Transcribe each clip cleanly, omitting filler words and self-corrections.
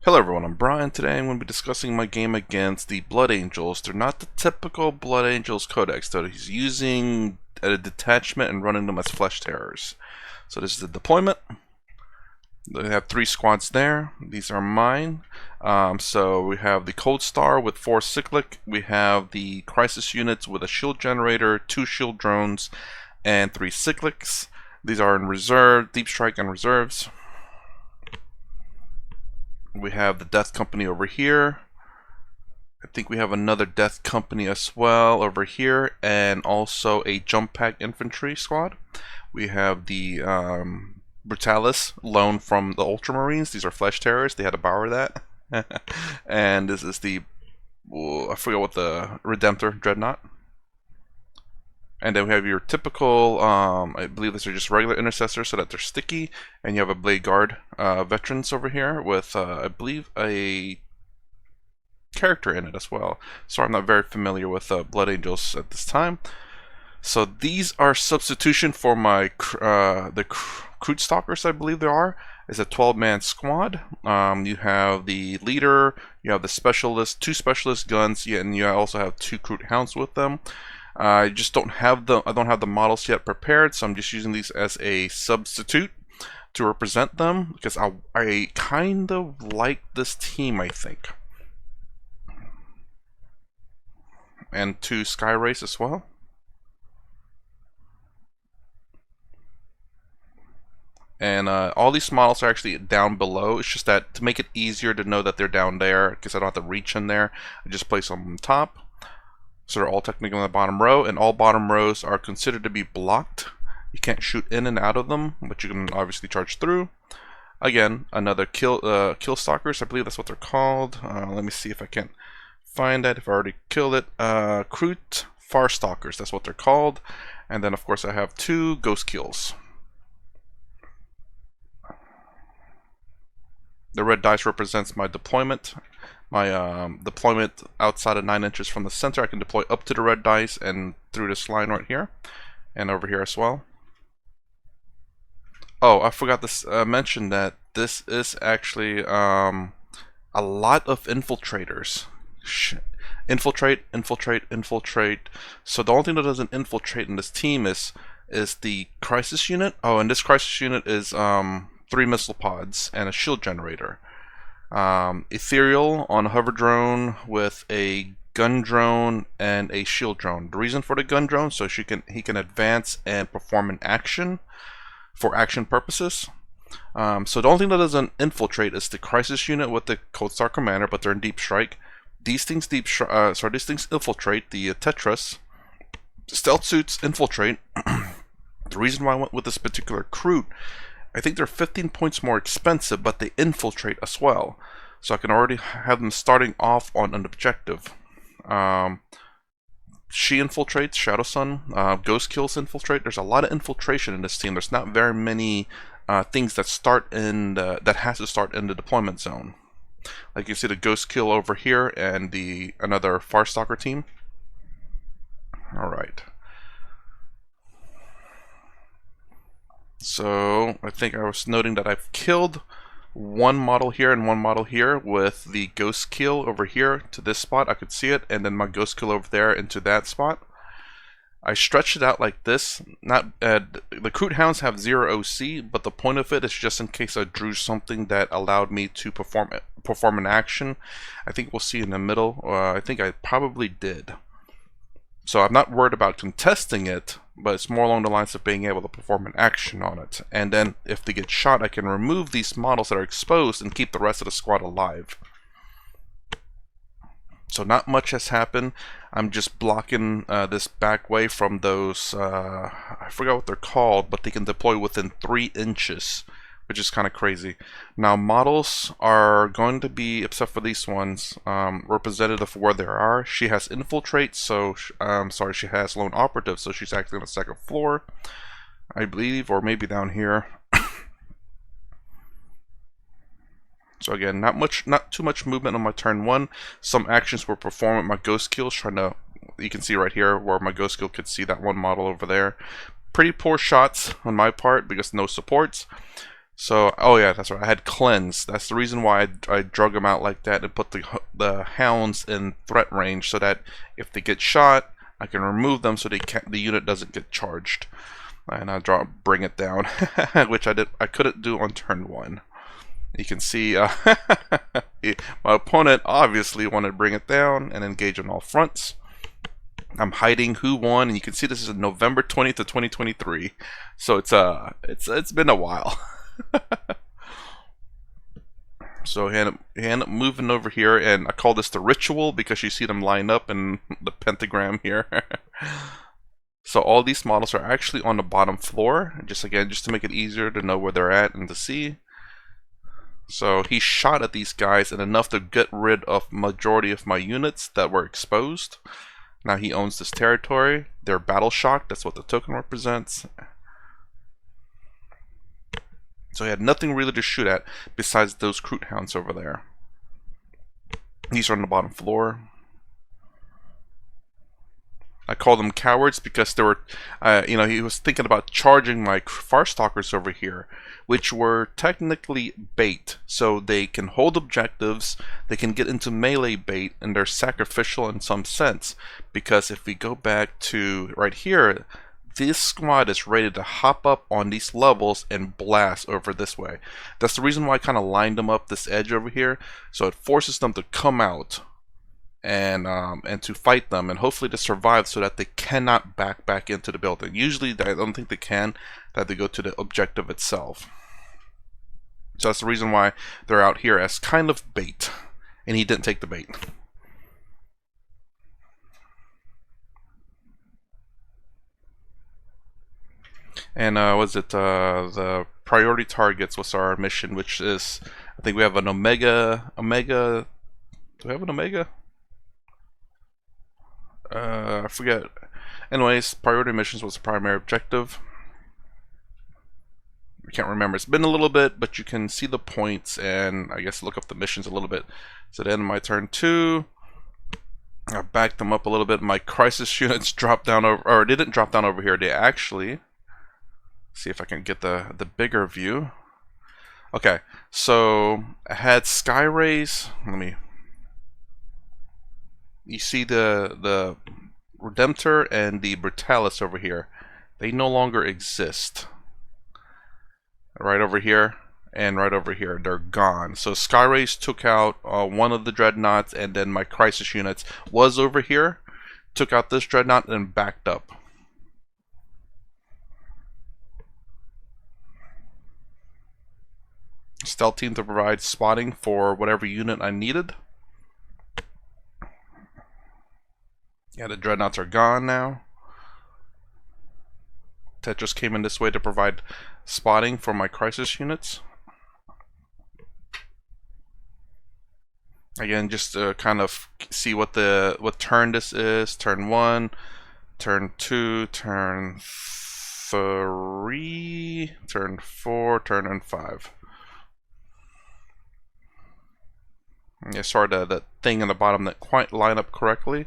Hello everyone, I'm Brian. Today I'm going to be discussing my game against the Blood Angels. They're not the typical Blood Angels codex, though. He's using a detachment and running them as Flesh Terrors. So this is the deployment. They have 3 squads there. These are mine. So we have the Cold Star with 4 Cyclic. We have the Crisis units with a shield generator, 2 shield drones, and 3 Cyclics. These are in reserve, Deep Strike and reserves. We have the Death Company over here. I think we have another Death Company as well over here, and also a Jump Pack Infantry squad. We have the Brutalis loaned from the Ultramarines. These are Flesh Terrors. They had to borrow that. And this is the, I forget what the Redemptor Dreadnought. And then we have your typical, I believe these are just regular intercessors so that they're sticky. And you have a Blade Guard veterans over here with, I believe, a character in it as well. So I'm not very familiar with Blood Angels at this time. So these are substitution for my the Kroot Stalkers, I believe there are. It's a 12-man squad. You have the leader, you have the specialist, 2 specialist guns, and you also have 2 Kroot Hounds with them. I just don't have the models yet prepared, so I'm just using these as a substitute to represent them because I kind of like this team, I think. And 2 Sky Race as well. And all these models are actually down below. It's just that to make it easier to know that they're down there, because I don't have to reach in there, I just place them on top. So they're all technically on the bottom row, and all bottom rows are considered to be blocked. You can't shoot in and out of them, but you can obviously charge through. Again, another kill stalkers, I believe that's what they're called. Let me see if I can find that, if I already killed it. Kroot Far Stalkers, that's what they're called. And then of course I have 2 ghost kills. The red dice represents my deployment. My deployment outside of 9 inches from the center, I can deploy up to the red dice and through this line right here, and over here as well. Oh, I forgot to mention that this is actually a lot of infiltrators. Infiltrate, infiltrate, infiltrate. So the only thing that doesn't infiltrate in this team is the crisis unit. Oh, and this crisis unit is 3 missile pods and a shield generator. Ethereal on a hover drone with a gun drone and a shield drone. The reason for the gun drone, so he can advance and perform an action for action purposes. So the only thing that doesn't infiltrate is the crisis unit with the Cold Star commander, but they're in deep strike. These things these things infiltrate. The Tetras stealth suits infiltrate. The reason why I went with this particular Kroot, I think they're 15 points more expensive, but they infiltrate as well. So I can already have them starting off on an objective. She infiltrates, Shadow Sun, Ghost Kills infiltrate. There's a lot of infiltration in this team. There's not very many things that start in that has to start in the deployment zone. Like you see the Ghost Kill over here and another Farstalker team. Alright. So I think I was noting that I've killed 1 model here and 1 model here with the Ghost Kill over here to this spot. I could see it, and then my Ghost Kill over there into that spot. I stretched it out like this. The Kroot Hounds have 0 OC, but the point of it is just in case I drew something that allowed me to perform an action. I think we'll see in the middle. I think I probably did. So I'm not worried about contesting it, but it's more along the lines of being able to perform an action on it. And then if they get shot, I can remove these models that are exposed and keep the rest of the squad alive. So not much has happened. I'm just blocking this back way from those, I forgot what they're called, but they can deploy within 3 inches, which is kind of crazy. Now models are going to be, except for these ones, representative of where they are. She has infiltrate, so she has lone operative, so she's actually on the 2nd floor, I believe, or maybe down here. So again, not too much movement on my turn 1. Some actions were performed with my Ghost Kills, you can see right here where my Ghost Kill could see that 1 model over there. Pretty poor shots on my part because no supports. So, oh yeah, that's right. I had cleanse. That's the reason why I drug them out like that and put the hounds in threat range so that if they get shot, I can remove them so the unit doesn't get charged. And I bring it down, which I couldn't do on turn 1. You can see my opponent obviously wanted to bring it down and engage on all fronts. I'm hiding who won, and you can see this is November 20th of 2023. So it's been a while. So he ended up moving over here, and I call this the ritual because you see them line up in the pentagram here. So all these models are actually on the bottom floor, just to make it easier to know where they're at and to see. So he shot at these guys and enough to get rid of majority of my units that were exposed. Now he owns this territory. They're battle shocked, that's what the token represents. So he had nothing really to shoot at besides those Kroot hounds over there. These are on the bottom floor. I call them cowards because they were, he was thinking about charging my Farstalkers over here, which were technically bait. So they can hold objectives, they can get into melee bait, and they're sacrificial in some sense. Because if we go back to right here, this squad is ready to hop up on these levels and blast over this way. That's the reason why I kind of lined them up this edge over here, so it forces them to come out and to fight them and hopefully to survive so that they cannot back into the building. Usually I don't think they can, that they go to the objective itself. So that's the reason why they're out here as kind of bait, and he didn't take the bait. And was it the priority targets was our mission, which is, I think we have an Omega. Do we have an Omega? I forget. Anyways, priority missions was the primary objective. I can't remember. It's been a little bit, but you can see the points and I guess look up the missions a little bit. So then my turn 2, I backed them up a little bit. My crisis units dropped down over, or didn't drop down over here. They actually, see if I can get the bigger view. Okay, so I had Skyrays. You see the Redemptor and the Brutalis over here. They no longer exist. Right over here and right over here, they're gone. So Skyrays took out one of the Dreadnoughts, and then my crisis units was over here, took out this Dreadnought and backed up. Stealth team to provide spotting for whatever unit I needed. Yeah, the Dreadnoughts are gone now. Tetris came in this way to provide spotting for my crisis units. Again, just to kind of see what turn this is. Turn 1, turn 2, turn 3, turn 4, turn 5. Yeah, sorry, that thing in the bottom that quite line up correctly.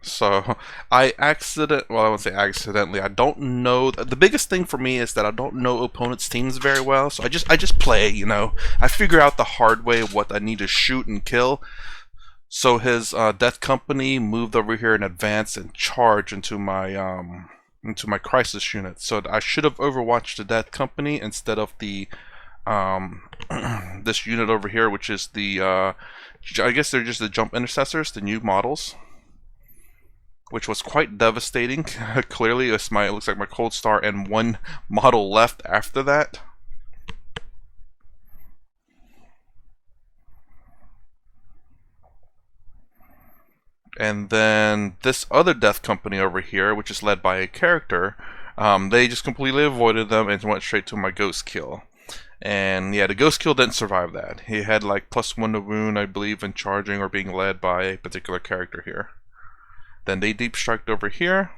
So I won't say accidentally. I don't know. The biggest thing for me is that I don't know opponents' teams very well. So I just play. I figure out the hard way of what I need to shoot and kill. So his Death Company moved over here in advance and charged into my crisis unit. So I should have overwatched the Death Company instead of the this unit over here, which is the I guess they're just the Jump Intercessors, the new models, which was quite devastating. Clearly, it looks like my Cold Star and one model left after that. And then this other Death Company over here, which is led by a character, they just completely avoided them and went straight to my Ghost Kill. And yeah, the Ghost Kill didn't survive that. He had like +1 to wound, I believe, in charging or being led by a particular character here. Then they deep striked over here.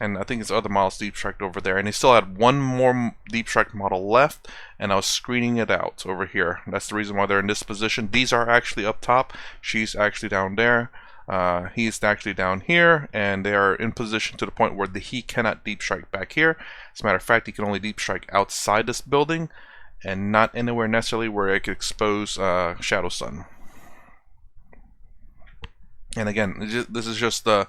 And I think his other models deep striked over there. And he still had one more deep strike model left. And I was screening it out over here. That's the reason why they're in this position. These are actually up top. She's actually down there. He's actually down here, and they are in position to the point where he cannot deep strike back here. As a matter of fact, he can only deep strike outside this building, and not anywhere necessarily where it could expose Shadow Sun. And again, this is just the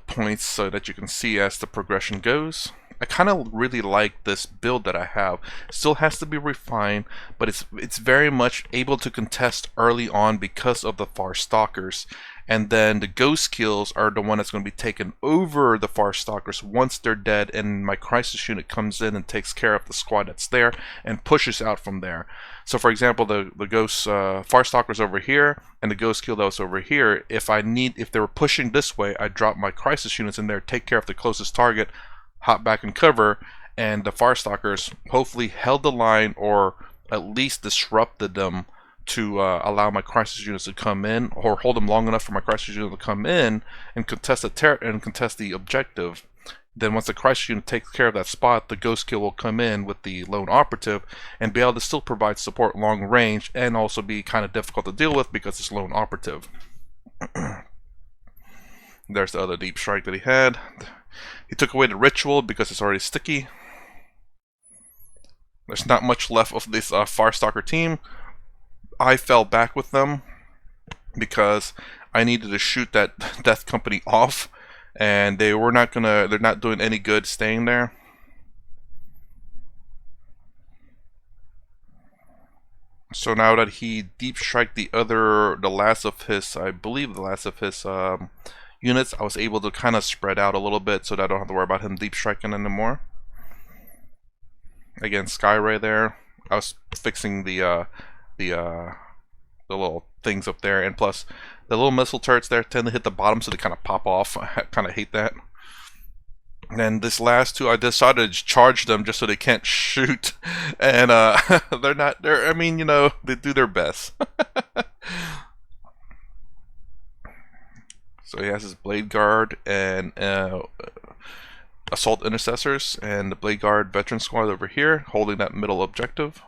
points so that you can see as the progression goes. I kind of really like this build that I have. Still has to be refined, but it's very much able to contest early on because of the Far Stalkers. And then the Ghost Kills are the one that's going to be taken over the Far Stalkers once they're dead, and my Crisis Unit comes in and takes care of the squad that's there and pushes out from there. So for example, the Ghost Far Stalkers over here and the Ghost Kill that was over here, if they were pushing this way, I drop my Crisis Units in there, take care of the closest target, hop back and cover, and the Far Stalkers hopefully held the line or at least disrupted them to allow my Crisis Units to come in, or hold them long enough for my Crisis Unit to come in and contest the objective. Then once the Crisis Unit takes care of that spot, the Ghost Kill will come in with the Lone Operative and be able to still provide support long range, and also be kind of difficult to deal with because it's Lone Operative. There's the other deep strike that he had. He took away the ritual because it's already sticky. There's not much left of this Far Stalker team. I fell back with them because I needed to shoot that Death Company off, and they're not doing any good staying there. So now that he deep strike the last of his, I believe the last of his units, I was able to kind of spread out a little bit so that I don't have to worry about him deep striking anymore. Again, Skyray there. I was fixing the little things up there, and plus the little missile turrets there tend to hit the bottom, so they kind of pop off. I kind of hate that. And then this last two, I decided to charge them just so they can't shoot, and I mean, you know, they do their best. So he has his Blade Guard and Assault Intercessors, and the Blade Guard Veteran Squad over here holding that middle objective.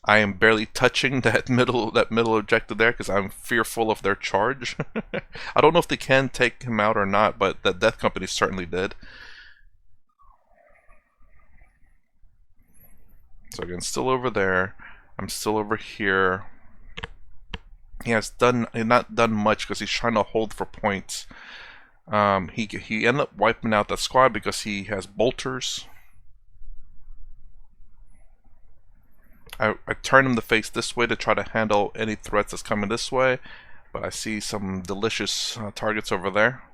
I am barely touching that middle objective there because I'm fearful of their charge. I don't know if they can take him out or not, but the Death Company certainly did. So again, still over there. I'm still over here. He has not done much because he's trying to hold for points. He ended up wiping out that squad because he has bolters. I turn him to face this way to try to handle any threats that's coming this way, but I see some delicious targets over there.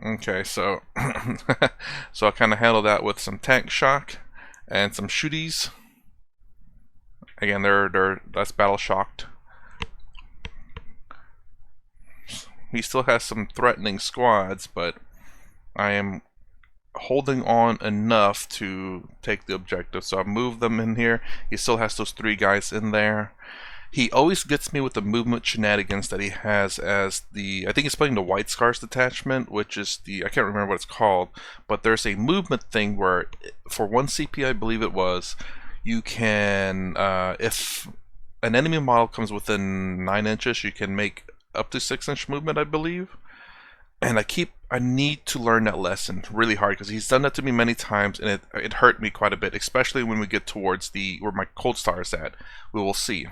Okay, so so I kind of handle that with some tank shock and some shooties. Again, that's battle shocked. He still has some threatening squads, but I am holding on enough to take the objective. So I moved them in here. He still has those 3 guys in there. He always gets me with the movement shenanigans that he has as I think he's playing the White Scars detachment, which is I can't remember what it's called, but there's a movement thing where for 1 CP, I believe it was, you can, if an enemy model comes within 9 inches, you can make up to 6-inch movement, I believe. And I need to learn that lesson really hard because he's done that to me many times, and it hurt me quite a bit, especially when we get towards where my Cold Star is at. We will see.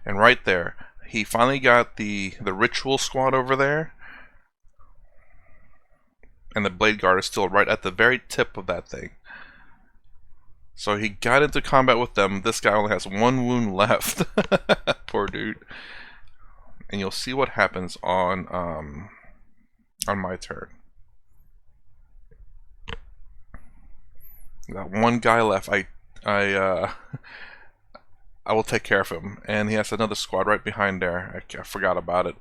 And right there, he finally got the Ritual Squad over there, and the Blade Guard is still right at the very tip of that thing. So he got into combat with them. This guy only has 1 wound left. Poor dude. And you'll see what happens on my turn. Got 1 guy left. I will take care of him. And he has another squad right behind there. I forgot about it.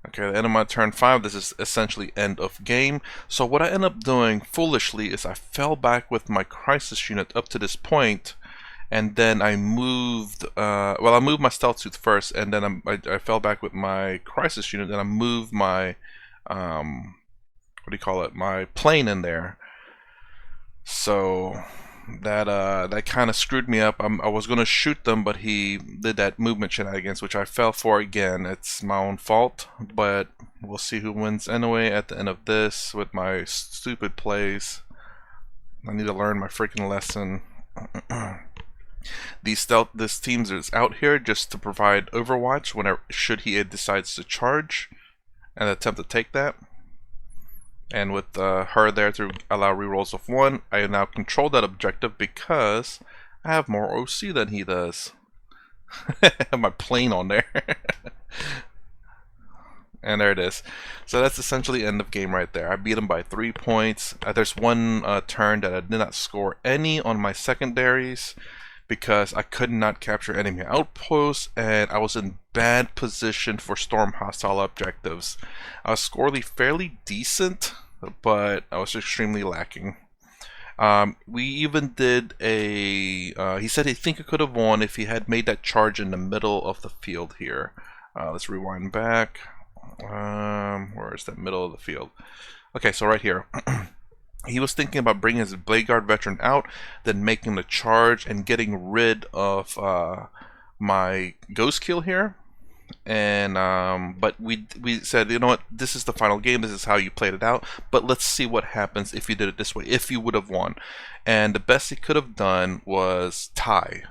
Okay, the end of my turn 5, this is essentially end of game. So what I end up doing foolishly is I fell back with my Crisis Unit up to this point, and then I moved. Well, I moved my Stealth Tooth first, and then I fell back with my Crisis Unit. Then I moved my what do you call it? My plane in there. So that kind of screwed me up. I was gonna shoot them, but he did that movement shenanigans, which I fell for again. It's my own fault, but we'll see who wins anyway at the end of this with my stupid plays. I need to learn my freaking lesson. This team is out here just to provide Overwatch whenever should he decides to charge and attempt to take that. And with her there to allow rerolls of 1, I now control that objective because I have more OC than he does. I have my plane on there. And there it is. So that's essentially end of game right there. I beat him by 3 points. There's one turn that I did not score any on my secondaries because I could not capture enemy outposts, and I was in bad position for storm hostile objectives. I was scoring fairly decent, but I was extremely lacking. We even did a... he said he think he could have won if he had made that charge in the middle of the field here. Let's rewind back. Where is that middle of the field? Okay, so right here. He was thinking about bringing his Blade Guard veteran out, then making the charge and getting rid of my Ghost Kill here. And but we said, you know what, this is the final game, this is how you played it out, but let's see what happens if you did it this way, if you would have won. And the best he could have done was tie.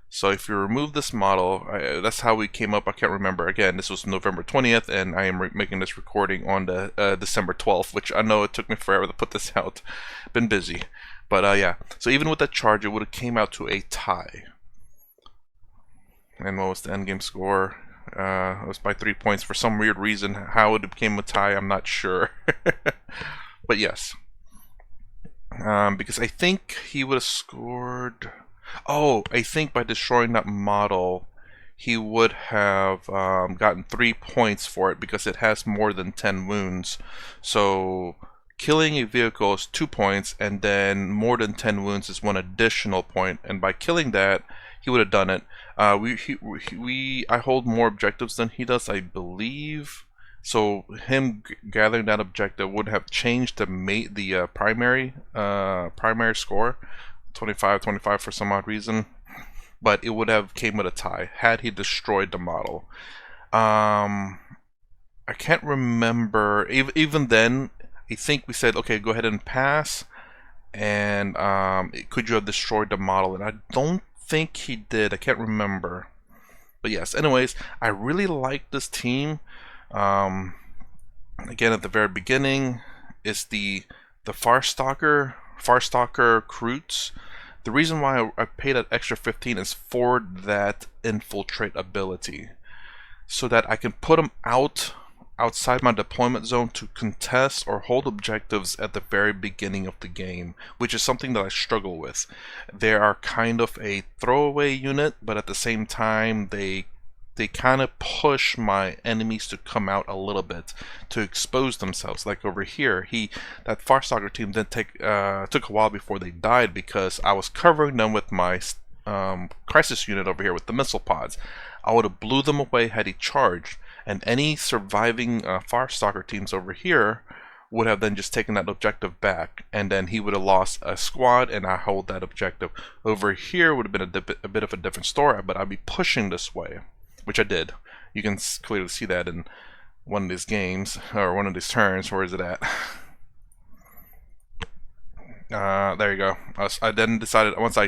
So if you remove this model, that's how we came up. I can't remember. Again, this was November 20th, and I am making this recording on the December 12th, which I know it took me forever to put this out. Been busy. But yeah, so even with that charge, it would have came out to a tie. And what was the endgame score? It was by 3 points for some weird reason. How it became a tie, I'm not sure. But yes. Because I think he would have scored... Oh, I think by destroying that model, he would have gotten 3 points for it because it has more than 10 wounds. So killing a vehicle is 2 points, and then more than 10 wounds is 1 additional point. And by killing that, he would have done it. I hold more objectives than he does, I believe. So him gathering that objective would have changed the primary score. 25-25 for some odd reason, but it would have came with a tie had he destroyed the model. I can't remember. Even then, I think we said, okay, go ahead and pass, and could you have destroyed the model? And I don't think he did. I can't remember. But yes, anyways, I really like this team. Again, at the very beginning is the Farstalker Kroots. The reason why I paid that extra 15 is for that infiltrate ability, so that I can put them outside my deployment zone to contest or hold objectives at the very beginning of the game, which is something that I struggle with. They are kind of a throwaway unit, but at the same time they kind of push my enemies to come out a little bit to expose themselves. Like over here, that Farstalker team didn't took a while before they died because I was covering them with my Crisis unit over here with the missile pods. I would have blew them away had he charged, and any surviving Farstalker teams over here would have then just taken that objective back, and then he would have lost a squad, and I hold that objective. Over here would have been a bit of a different story, but I'd be pushing this way, which I did. You can clearly see that in one of these games, or one of these turns. Where is it at? There you go. I then decided, once I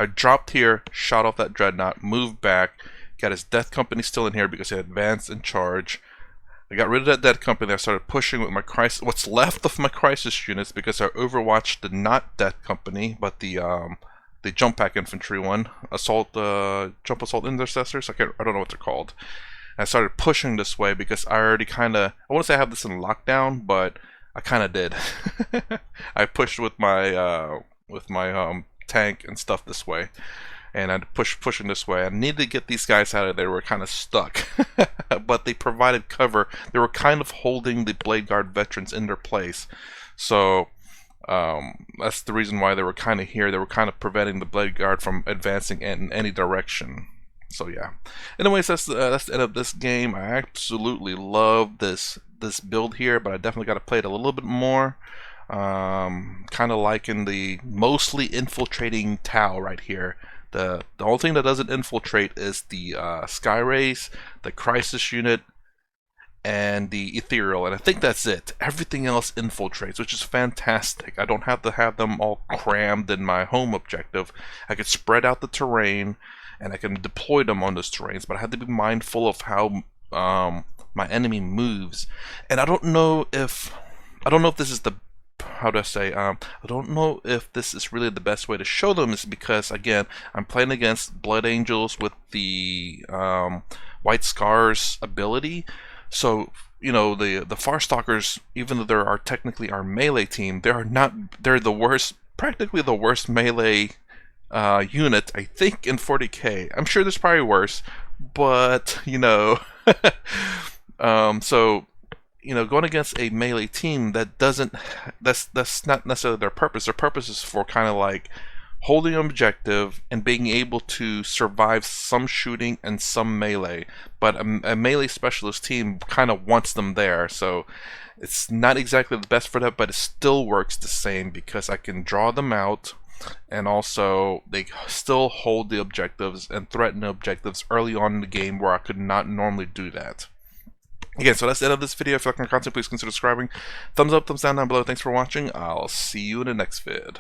dropped here, shot off that Dreadnought, moved back, got his Death Company still in here because he had advanced in charge. I got rid of that Death Company. I started pushing with my Crisis, what's left of my Crisis units, because I overwatched the not Death Company, but the Jump Pack Infantry one, Jump Assault Intercessors. I don't know what they're called. And I started pushing this way because I already kind of, I want to say I have this in lockdown, but I kind of did. I pushed with my tank and stuff this way, and I'd pushing this way. I needed to get these guys out of there. They were kind of stuck, but they provided cover. They were kind of holding the Blade Guard veterans in their place. So That's the reason why they were kind of here. They were kind of preventing the Blade Guard from advancing in any direction. So yeah. Anyways, that's the end of this game. I absolutely love this build here, but I definitely got to play it a little bit more. Kind of liking the mostly infiltrating Tau right here. The only thing that doesn't infiltrate is the Sky Rays, the Crisis Unit, and the Ethereal, and I think that's it. Everything else infiltrates, which is fantastic. I don't have to have them all crammed in my home objective. I could spread out the terrain, and I can deploy them on those terrains, but I have to be mindful of how my enemy moves. And I don't know if this is the, how do I say, I don't know if this is really the best way to show them, is because, again, I'm playing against Blood Angels with the White Scars ability. So, you know, the Farstalkers, even though they are technically our melee team, they're the worst, practically the worst melee unit, I think, in 40k. I'm sure there's probably worse, but, you know, so, you know, going against a melee team, that's not necessarily their purpose. Their purpose is for kind of like holding an objective and being able to survive some shooting and some melee. But a melee specialist team kind of wants them there, so it's not exactly the best for that, but it still works the same because I can draw them out, and also they still hold the objectives and threaten the objectives early on in the game where I could not normally do that. Again, so that's the end of this video. If you like my content, please consider subscribing. Thumbs up, thumbs down below. Thanks for watching. I'll see you in the next vid.